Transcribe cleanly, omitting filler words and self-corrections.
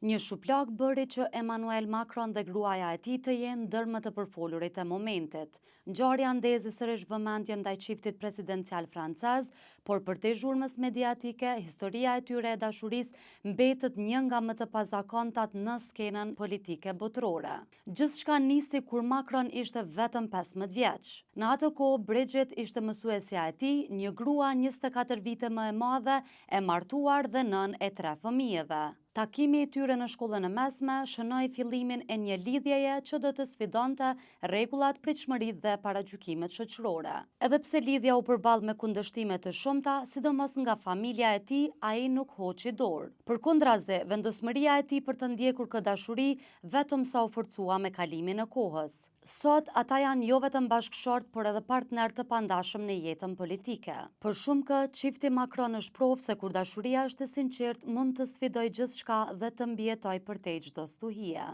Një shuplak bëri që Emmanuel Macron dhe gruaja e tij të jenë ndër më të përfolurit e momentit. Ngjarja ndezi sërish vëmendjen ndaj çiftit presidencial francez, por për te zhurmës mediatike, historia e tyre e dashurisë mbetet një nga më të pazakontat në skenën politike botërore. Gjithçka nisi kur Macron ishte vetëm 15 vjeç. Në atë kohë Bridget ishte mësuesja e tij, një grua 24 vite më e madhe, e martuar dhe nën e 3 fëmijëve. Takimi i tyre në shkollën e mesme shënoi fillimin e një lidhjeje që do të sfidonte rregullat, pritshmëritë dhe paragjykimet shoqërore. Edhe pse lidhja u përball me kundërshtime të shumta, sidomos nga familja e tij, ai nuk hoqi dorë. Përkundrazi, vendosmëria e tij për të ndjekur këtë dashuri vetëm sa u forcua me kalimin e kohës. Sot ata janë jo vetëm bashkëshort, por edhe partner të pandashëm në jetën politike. Për shumëkë, çifti Macron është provë se kur dashuria është e sinqertë, mund të sfidojë gjithçka dhe të mbijetoj përtej çdo stuhie.